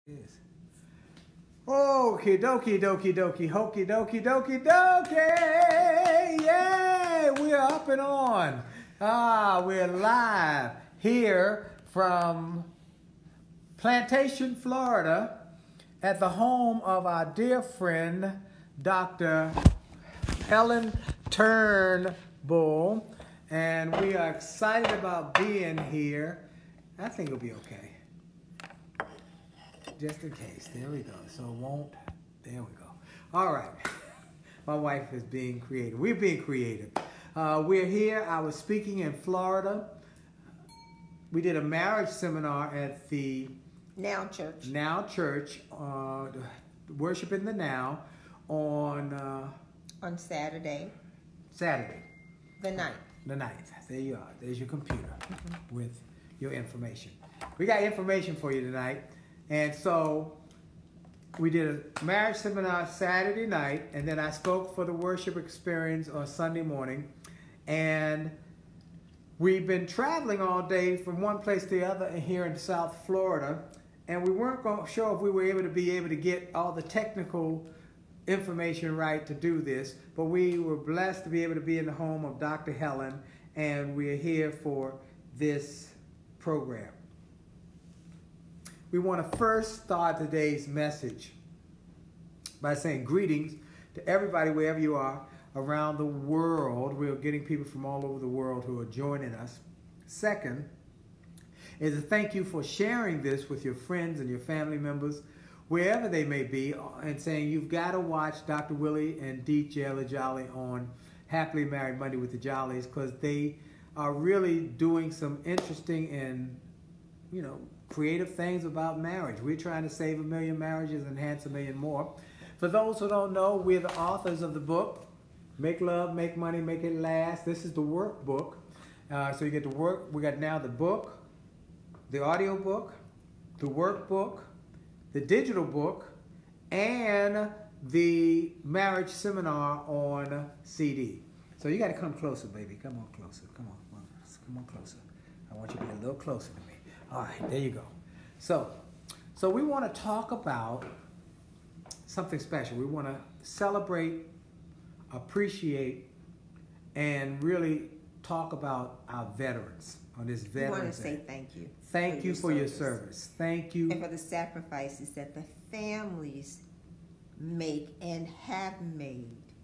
Yes. Okie dokie dokie dokie hokey dokie dokie dokie. Yay! We're up and on. We're live here from Plantation, Florida, at the home of our dear friend, Dr. Helen Turnbull. And we are excited about being here. I think it'll be okay. Just in case. There we go. So it won't. There we go. All right. My wife is being creative. We're being creative. We're here. I was speaking in Florida. We did a marriage seminar at the Now Church. Now Church, Worship in the Now, on Saturday. Saturday. The 9th. The 9th. There you are. There's your computer with your information. We got information for you tonight. And so we did a marriage seminar Saturday night, and then I spoke for the worship experience on Sunday morning. And we've been traveling all day from one place to the other here in South Florida, and we weren't sure if we were able to get all the technical information right to do this, but we were blessed to be able to be in the home of Dr. Helen, and we're here for this program. We want to first start today's message by saying greetings to everybody wherever you are around the world. We're getting people from all over the world who are joining us. Second is a thank you for sharing this with your friends and your family members, wherever they may be, and saying you've got to watch Dr. Willie and Dee Jolley on Happily Married Monday with the Jolleys, because they are really doing some interesting and, creative things about marriage. We're trying to save 1 million marriages and enhance 1 million more. For those who don't know, we're the authors of the book, Make Love, Make Money, Make It Last. This is the workbook. So you get the work. We got now the book, the audio book, the workbook, the digital book, and the marriage seminar on CD. So you got to come closer, baby. Come on closer. Come on closer. I want you to be a little closer to me. All right, there you go. So we want to talk about something special. We want to celebrate, appreciate, and really talk about our veterans on this Veterans Day. We want to say thank you. Thank you for your service. Thank you. And for the sacrifices that the families make and have made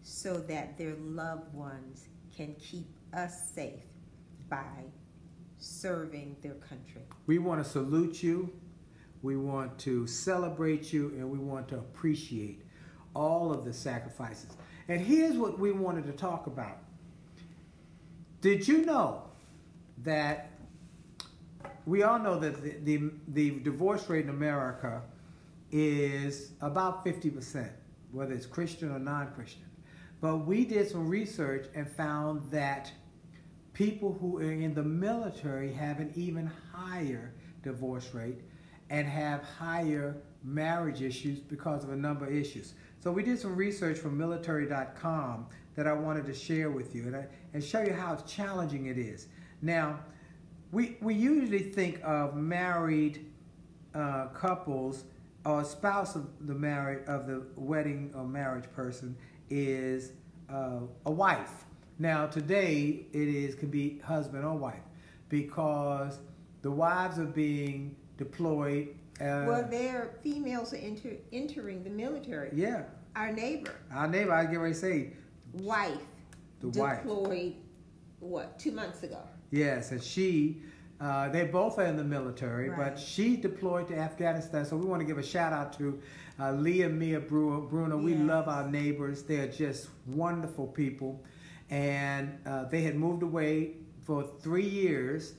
so that their loved ones can keep us safe by serving their country. We want to salute you, we want to celebrate you, and we want to appreciate all of the sacrifices. And here's what we wanted to talk about. Did you know that we all know that the divorce rate in America is about 50%, whether it's Christian or non-Christian. But we did some research and found that people who are in the military have an even higher divorce rate and have higher marriage issues because of a number of issues. So we did some research from military.com that I wanted to share with you and show you how challenging it is. Now, we usually think of married couples, or a spouse of the wedding or marriage person is a wife. Now today can be husband or wife, because the wives are being deployed. Well, their females are entering the military. Yeah. Our neighbor, I was getting ready to say. Wife. Wife. Deployed, 2 months ago? Yes, and they both are in the military, right. But she deployed to Afghanistan. So we want to give a shout out to Leah and Mia Bruno. We love our neighbors. They're just wonderful people. And they had moved away for 3 years,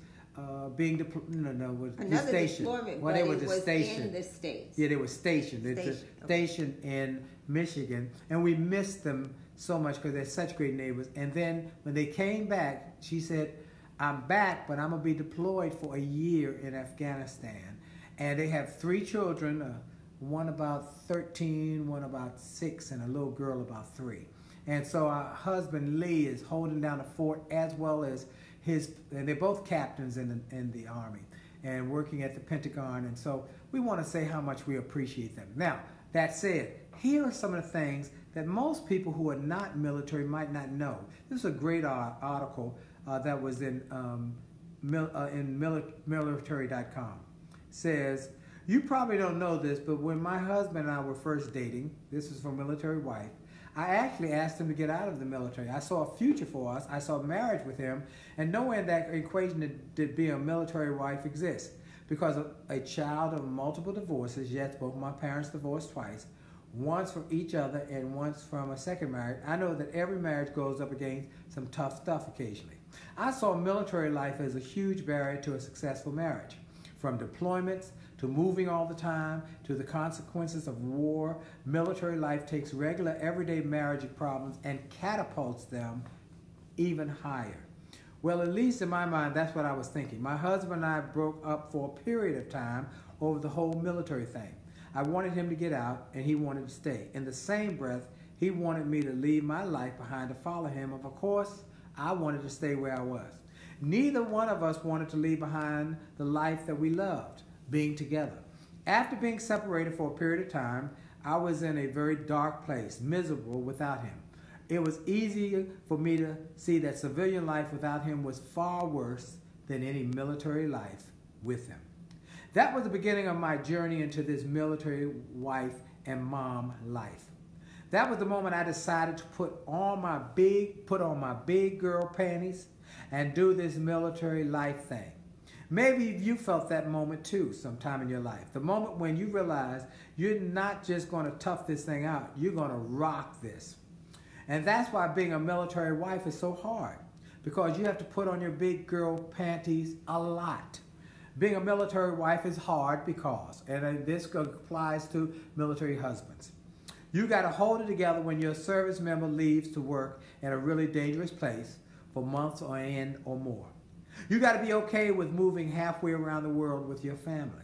being stationed. Deployment, well, but they were it was stationed in the States. Yeah, they were stationed. They're stationed in Michigan, and we missed them so much because they're such great neighbors. And then when they came back, she said, "I'm back, but I'm gonna be deployed for a year in Afghanistan." And they have 3 children, one about 13, one about 6, and a little girl about 3. And so our husband Lee is holding down the fort, as well as and they're both captains in the Army. and working at the Pentagon. And so we want to say how much we appreciate them. Now, that said, here are some of the things that most people who are not military might not know. This is a great article that was in military.com. Says, you probably don't know this, but when my husband and I were first dating, this is for military wife, I actually asked him to get out of the military. I saw a future for us. I saw marriage with him, and nowhere in that equation did being a military wife exist. Because of a child of multiple divorces, yes, both my parents divorced twice, once from each other and once from a second marriage, I know that every marriage goes up against some tough stuff occasionally. I saw military life as a huge barrier to a successful marriage. From deployments to moving all the time to the consequences of war, military life takes regular everyday marriage problems and catapults them even higher. Well, at least in my mind, that's what I was thinking. My husband and I broke up for a period of time over the whole military thing. I wanted him to get out, and he wanted to stay. In the same breath, he wanted me to leave my life behind to follow him, and of course, I wanted to stay where I was. Neither one of us wanted to leave behind the life that we loved, being together. After being separated for a period of time, I was in a very dark place, miserable without him. It was easy for me to see that civilian life without him was far worse than any military life with him. That was the beginning of my journey into this military wife and mom life. That was the moment I decided to put on my big girl panties and do this military life thing. Maybe you felt that moment too sometime in your life. The moment when you realize you're not just going to tough this thing out, you're going to rock this. And that's why being a military wife is so hard, because you have to put on your big girl panties a lot. Being a military wife is hard because, and this applies to military husbands, you got to hold it together when your service member leaves to work in a really dangerous place for months or end or more. You got to be okay with moving halfway around the world with your family.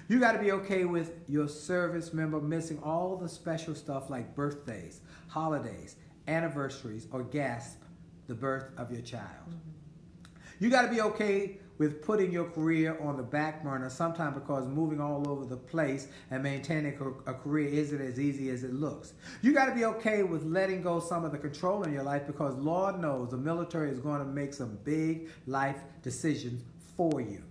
You got to be okay with your service member missing all the special stuff like birthdays, holidays, anniversaries, or gasp, the birth of your child. You got to be okay with putting your career on the back burner sometimes, because moving all over the place and maintaining a career isn't as easy as it looks. You got to be okay with letting go some of the control in your life, because Lord knows the military is going to make some big life decisions for you.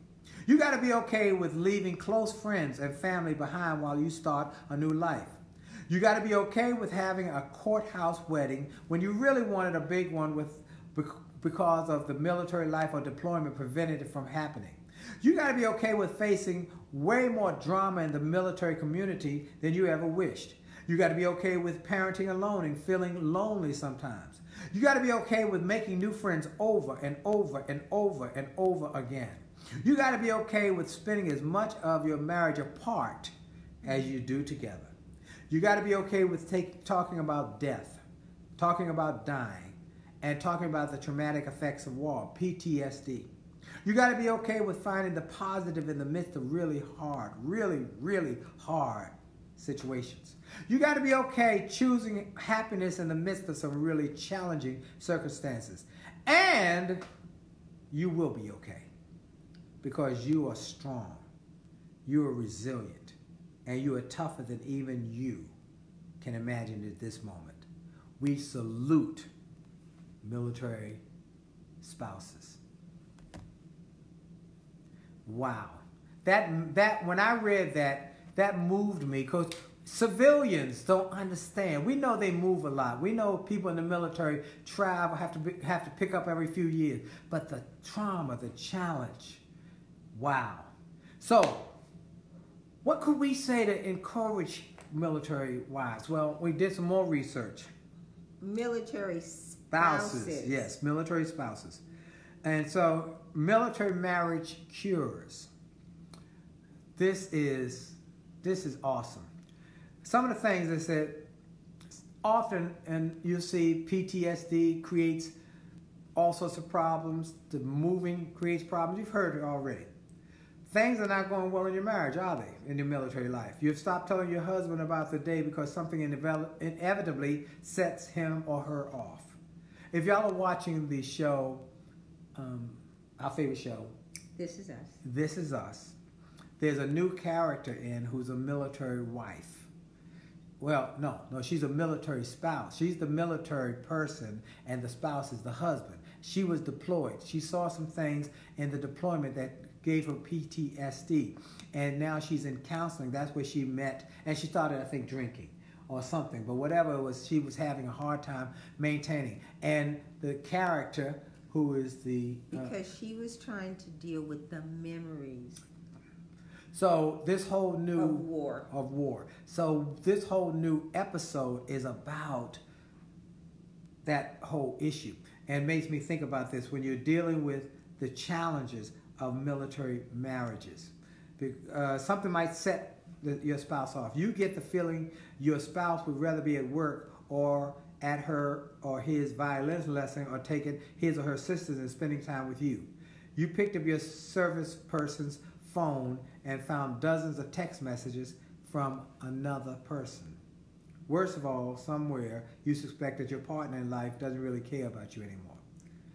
You got to be okay with leaving close friends and family behind while you start a new life. You got to be okay with having a courthouse wedding when you really wanted a big one because of the military life or deployment prevented it from happening. You got to be okay with facing way more drama in the military community than you ever wished. You got to be okay with parenting alone and feeling lonely sometimes. You got to be okay with making new friends over and over and over and over again. You got to be okay with spending as much of your marriage apart as you do together. You got to be okay with talking about death, talking about dying, and talking about the traumatic effects of war, PTSD. You got to be okay with finding the positive in the midst of really hard situations. You got to be okay choosing happiness in the midst of some really challenging circumstances. And you will be okay, because you are strong, you are resilient, and you are tougher than even you can imagine at this moment. We salute military spouses. Wow. That when I read that moved me, because civilians don't understand. We know they move a lot. We know people in the military travel, have to pick up every few years. But the trauma, the challenge, wow. So, what could we say to encourage military wives? Well, we did some more research. Military spouses. Yes, military spouses. And so, military marriage cures. This is awesome. Some of the things they said, often, and you see PTSD creates all sorts of problems. The moving creates problems. You've heard it already. Things are not going well in your marriage, are they, in your military life? You've stopped telling your husband about the day because something inevitably sets him or her off. If y'all are watching the show, our favorite show, This Is Us. This Is Us. There's a new character in who's a military wife. Well, no, she's a military spouse. She's the military person, and the spouse is the husband. She was deployed. She saw some things in the deployment that gave her PTSD, and now she's in counseling. That's where she met, and she started, I think, drinking or something. But whatever it was, she was having a hard time maintaining. And the character who is the... because she was trying to deal with the memories. So this whole new... Of war. So this whole new episode is about that whole issue. And makes me think about this when you're dealing with the challenges of military marriages. Something might set your spouse off. You get the feeling your spouse would rather be at work or at her or his violin lesson or taking his or her sisters and spending time with you. You picked up your service person's phone and found dozens of text messages from another person. Worst of all, somewhere you suspect that your partner in life doesn't really care about you anymore.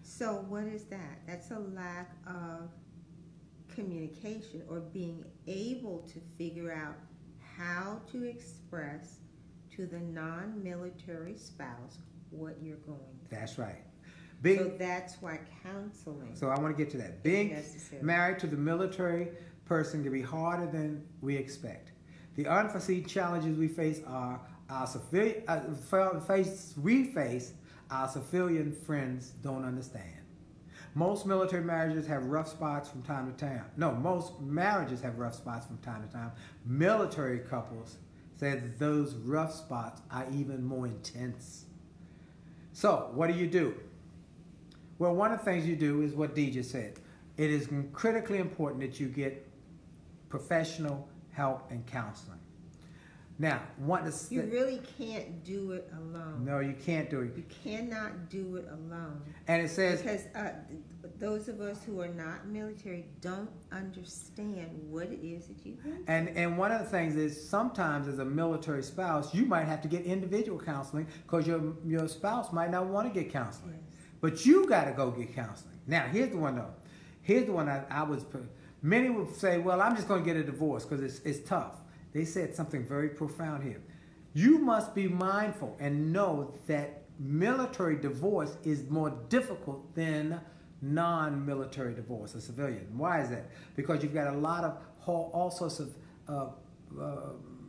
So what is that? That's a lack of communication or being able to figure out how to express to the non-military spouse what you're going through. That's right. So that's why counseling. So I want to get to that. Being married to the military person can be harder than we expect. The unforeseen challenges we face are our civilian our civilian friends don't understand. Most military marriages have rough spots from time to time. No, most marriages have rough spots from time to time. Military couples say that those rough spots are even more intense. So, what do? Well, one of the things you do is what Dee just said. It is critically important that you get professional help and counseling. Now, you really can't do it alone. No, you can't do it. You cannot do it alone. And it says... because those of us who are not military don't understand what it is that you do. And one of the things is sometimes as a military spouse, you might have to get individual counseling because your spouse might not want to get counseling. Yes. But you got to go get counseling. Now, here's the one, though. Here's the one I was... Many would say, well, I'm just going to get a divorce because it's tough. They said something very profound here. You must be mindful and know that military divorce is more difficult than non-military divorce, a civilian. Why is that? Because you've got a lot of all sorts of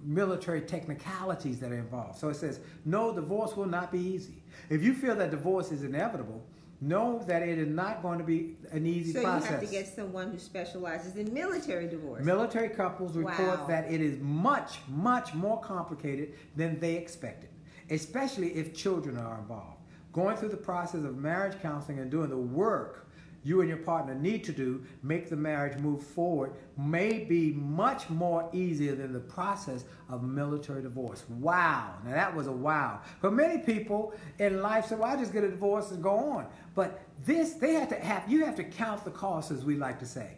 military technicalities that are involved. So it says, no, divorce will not be easy. If you feel that divorce is inevitable, know that it is not going to be an easy process. So you have to get someone who specializes in military divorce. Military couples report that it is much, much more complicated than they expected, especially if children are involved. Going through the process of marriage counseling and doing the work you and your partner need to do, make the marriage move forward, may be much more easier than the process of military divorce. Wow. Now that was a wow. But many people in life say, well, I just get a divorce and go on. But this, you have to count the costs, as we like to say.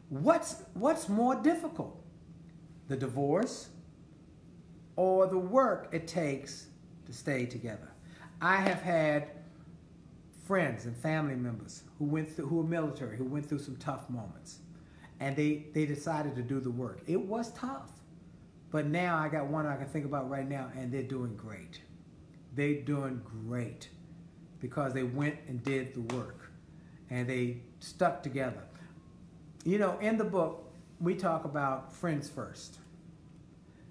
What's more difficult? The divorce or the work it takes to stay together? I have had friends and family members who were military, who went through some tough moments, and they decided to do the work. It was tough, but now I got one I can think about right now, and they're doing great. They're doing great because they went and did the work, and they stuck together. You know, in the book, we talk about friends first,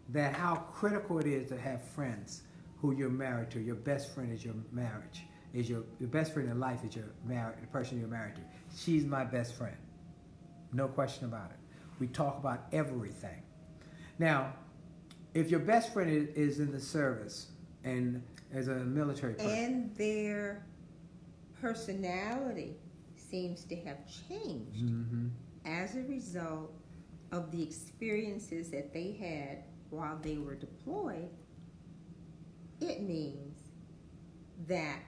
that how critical it is to have friends who you're married to. Your best friend is your marriage. Your best friend in life is the person you're married to. She's my best friend. No question about it. We talk about everything. Now, if your best friend is in the service and as a military person. And their personality seems to have changed as a result of the experiences that they had while they were deployed, it means that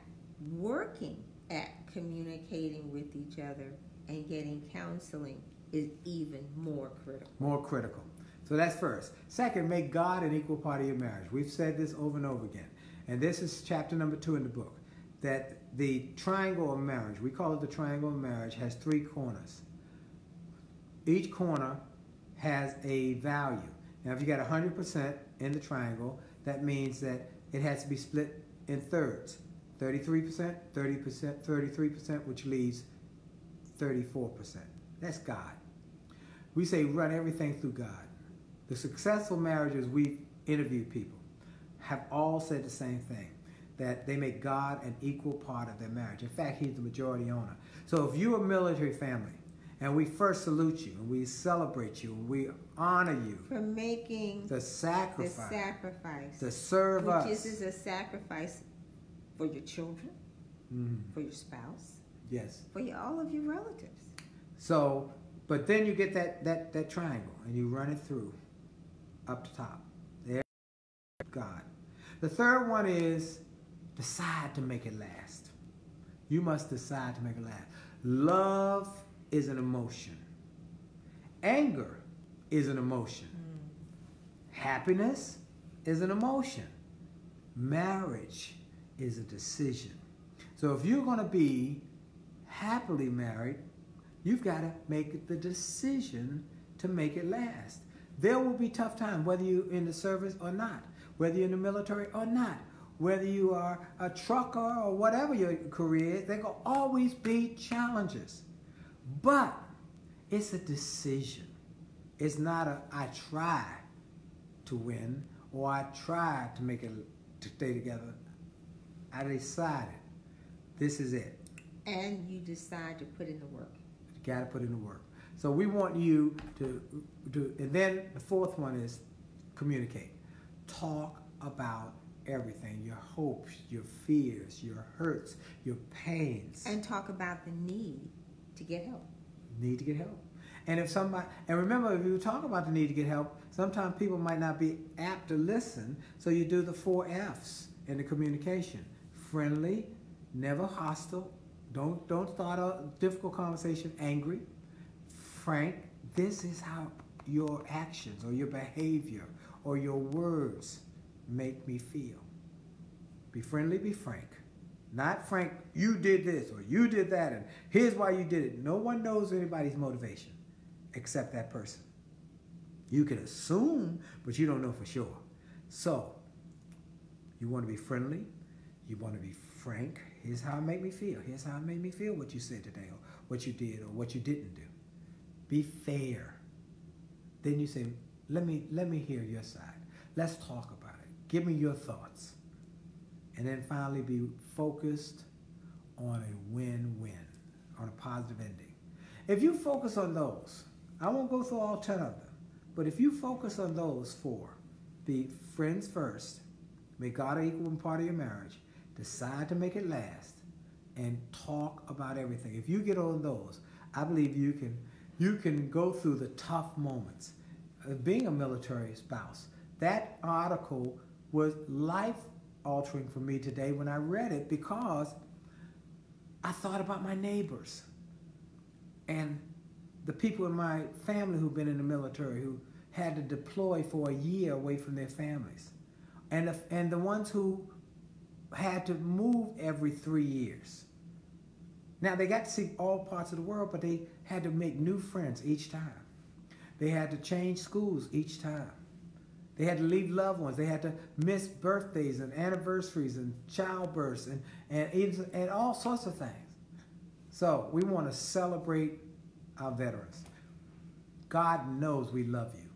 working at communicating with each other and getting counseling is even more critical. More critical. So that's first. Second, make God an equal part of your marriage. We've said this over and over again. And this is chapter number 2 in the book. That the triangle of marriage, we call it the triangle of marriage, has 3 corners. each corner has a value. Now, if you got 100% in the triangle, that means that it has to be split in thirds. 33%, 30%, 33%, which leaves 34%. That's God. We say run everything through God. The successful marriages we've interviewed people have all said the same thing, that they make God an equal part of their marriage. In fact, he's the majority owner. So if you're a military family, and we first salute you, and we celebrate you, and we honor you for making the sacrifice to serve which us. Which is a sacrifice for your children, for your spouse, yes, for all of your relatives. So, but then you get that triangle, and you run it through up to top. There, God. The third one is decide to make it last. You must decide to make it last. Love is an emotion. Anger is an emotion. Happiness is an emotion. Marriage is a decision. So if you're going to be happily married, you've got to make the decision to make it last. There will be tough times, whether you're in the service or not, whether you're in the military or not, whether you are a trucker or whatever your career is, there will always be challenges. But it's a decision. It's not a I try to win or I try to make it to stay together. I decided this is it. And you decide to put in the work. You got to put in the work. So we want you to and then the fourth one is communicate. Talk about everything, your hopes, your fears, your hurts, your pains. And talk about the need to get help. Need to get help. And if somebody, and remember, if you talk about the need to get help, sometimes people might not be apt to listen, so you do the 4 F's in the communication. Friendly, never hostile, don't start a difficult conversation angry. Frank, this is how your actions or your behavior or your words make me feel. Be friendly, be frank. Not frank, you did this or you did that and here's why you did it. No one knows anybody's motivation except that person. You can assume, but you don't know for sure. So, you want to be friendly. You want to be frank. Here's how it made me feel. Here's how it made me feel what you said today or what you did or what you didn't do. Be fair. Then you say, let me hear your side. Let's talk about it. Give me your thoughts. And then finally be focused on a win-win, on a positive ending. If you focus on those, I won't go through all 10 of them, but if you focus on those 4, be friends first, make God an equal part of your marriage, decide to make it last, and talk about everything. If you get on those, I believe you can go through the tough moments. Being a military spouse, that article was life-altering for me today when I read it because I thought about my neighbors and the people in my family who've been in the military who had to deploy for a year away from their families, and the ones who had to move every 3 years. Now, they got to see all parts of the world, but they had to make new friends each time. They had to change schools each time. They had to leave loved ones. They had to miss birthdays and anniversaries and childbirths and all sorts of things. So we want to celebrate our veterans. God knows we love you.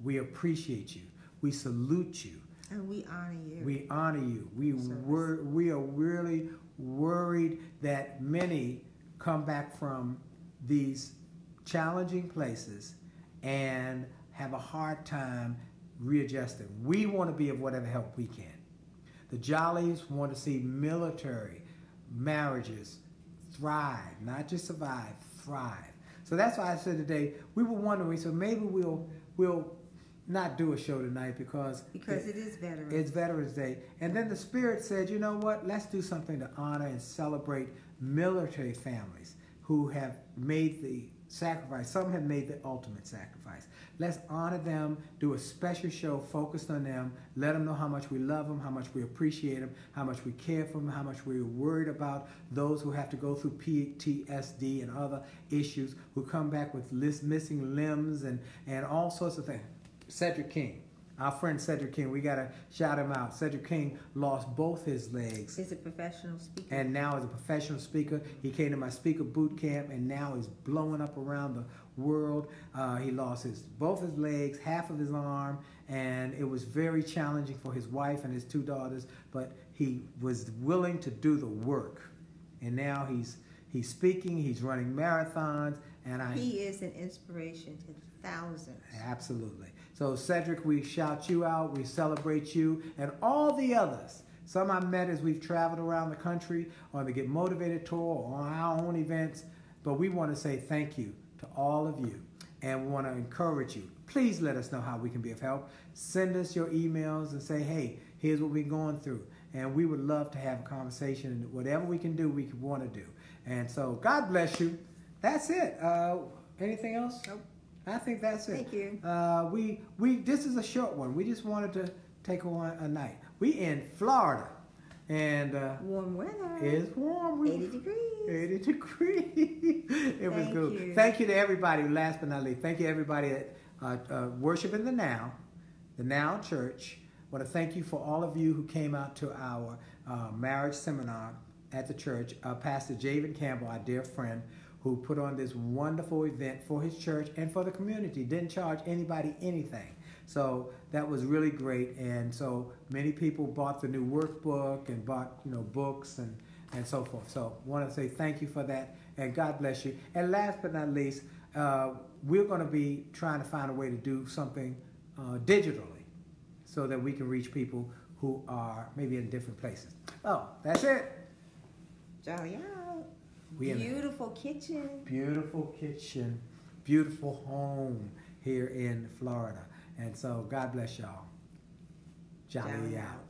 We appreciate you. We salute you. And we honor you. We honor you. We are really worried that many come back from these challenging places and have a hard time readjusting. We want to be of whatever help we can. The Jolleys want to see military marriages thrive, not just survive, thrive. So that's why I said today, we were wondering, so maybe we'll not do a show tonight because it is Veterans. It's Veterans Day. And then the Spirit said, you know what, let's do something to honor and celebrate military families who have made the sacrifice. Some have made the ultimate sacrifice. Let's honor them, do a special show focused on them, let them know how much we love them, how much we appreciate them, how much we care for them, how much we're worried about those who have to go through PTSD and other issues, who come back with missing limbs and all sorts of things. Cedric King. Our friend Cedric King, we got to shout him out. Cedric King lost both his legs. He's a professional speaker. And now is a professional speaker. He came to my speaker boot camp and now is blowing up around the world. He lost both his legs, half of his arm, and it was very challenging for his wife and his 2 daughters, but he was willing to do the work. And now he's speaking, he's running marathons, and he is an inspiration to thousands. Absolutely. So Cedric, we shout you out, we celebrate you, and all the others. Some I met as we've traveled around the country on the Get Motivated tour or on our own events, but we want to say thank you to all of you, and we want to encourage you. Please let us know how we can be of help. Send us your emails and say, hey, here's what we're going through, and we would love to have a conversation, and whatever we can do, we want to do. And so God bless you. That's it. Anything else? Nope. I think that's it. Thank you. This is a short one. We just wanted to take a night. We in Florida, and warm weather. It's warm. 80 degrees. 80 degrees. It was good. You. Thank you to everybody. Last but not least, thank you everybody at worshiping the Now Church. I want to thank you for all of you who came out to our marriage seminar at the church. Pastor Javen Campbell, our dear friend, who put on this wonderful event for his church and for the community. Didn't charge anybody anything. So that was really great. And so many people bought the new workbook and bought, books and so forth. So I want to say thank you for that, and God bless you. And last but not least, we're going to be trying to find a way to do something digitally so that we can reach people who are maybe in different places. Oh, that's it. Jolley out. Beautiful kitchen. Beautiful kitchen. Beautiful home here in Florida. And so God bless y'all. Jolley out.